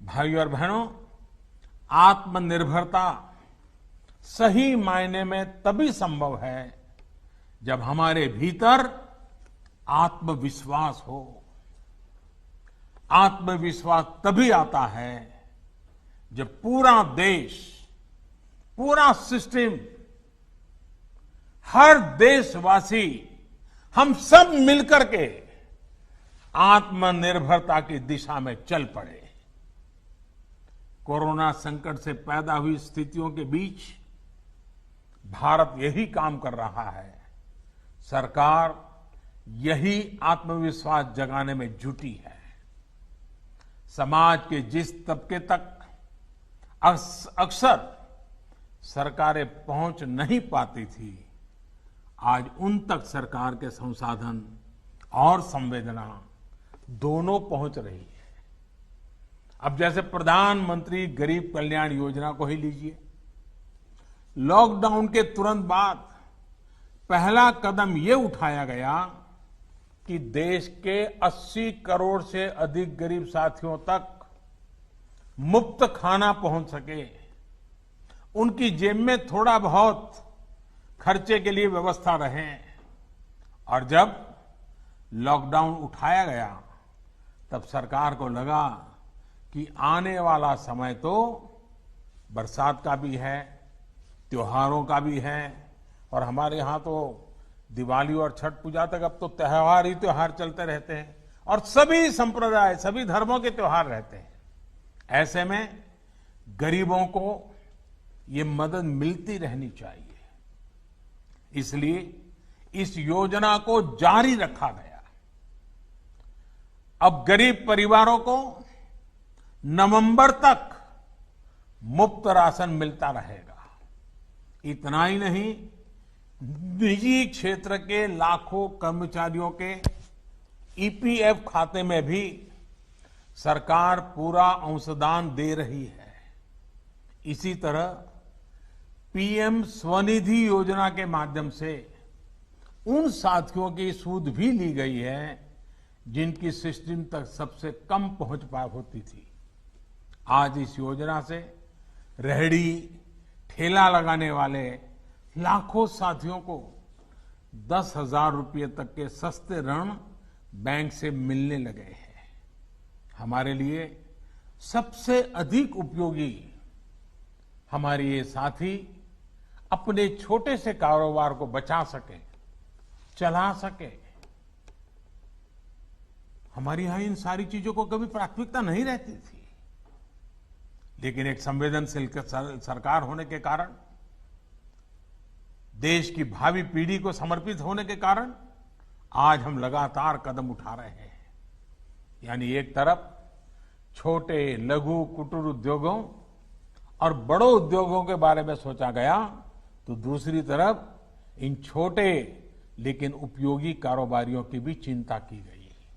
भाइयों और बहनों, आत्मनिर्भरता सही मायने में तभी संभव है जब हमारे भीतर आत्मविश्वास हो। आत्मविश्वास तभी आता है जब पूरा देश, पूरा सिस्टम, हर देशवासी, हम सब मिलकर के आत्मनिर्भरता की दिशा में चल पड़े। कोरोना संकट से पैदा हुई स्थितियों के बीच भारत यही काम कर रहा है। सरकार यही आत्मविश्वास जगाने में जुटी है। समाज के जिस तबके तक अक्सर सरकारें पहुंच नहीं पाती थी, आज उन तक सरकार के संसाधन और संवेदना दोनों पहुंच रही है। अब जैसे प्रधानमंत्री गरीब कल्याण योजना को ही लीजिए। लॉकडाउन के तुरंत बाद पहला कदम ये उठाया गया कि देश के 80 करोड़ से अधिक गरीब साथियों तक मुफ्त खाना पहुंच सके, उनकी जेब में थोड़ा बहुत खर्चे के लिए व्यवस्था रहे। और जब लॉकडाउन उठाया गया तब सरकार को लगा कि आने वाला समय तो बरसात का भी है, त्योहारों का भी है, और हमारे यहाँ तो दिवाली और छठ पूजा तक अब तो त्योहार ही त्योहार चलते रहते हैं और सभी संप्रदाय, सभी धर्मों के त्योहार रहते हैं। ऐसे में गरीबों को ये मदद मिलती रहनी चाहिए। इसलिए इस योजना को जारी रखा गया। अब गरीब परिवारों को नवंबर तक मुफ्त राशन मिलता रहेगा। इतना ही नहीं, निजी क्षेत्र के लाखों कर्मचारियों के ईपीएफ खाते में भी सरकार पूरा अंशदान दे रही है। इसी तरह पीएम स्वनिधि योजना के माध्यम से उन साथियों की सूद भी ली गई है जिनकी सिस्टम तक सबसे कम पहुंच होती थी। आज इस योजना से रेहड़ी, ठेला लगाने वाले लाखों साथियों को 10,000 रुपये तक के सस्ते ऋण बैंक से मिलने लगे हैं। हमारे लिए सबसे अधिक उपयोगी हमारे ये साथी अपने छोटे से कारोबार को बचा सके, चला सके। हमारे यहां इन सारी चीजों को कभी प्राथमिकता नहीं रहती थी, लेकिन एक संवेदनशील सरकार होने के कारण, देश की भावी पीढ़ी को समर्पित होने के कारण आज हम लगातार कदम उठा रहे हैं। यानी एक तरफ छोटे, लघु, कुटीर उद्योगों और बड़ों उद्योगों के बारे में सोचा गया, तो दूसरी तरफ इन छोटे लेकिन उपयोगी कारोबारियों की भी चिंता की गई।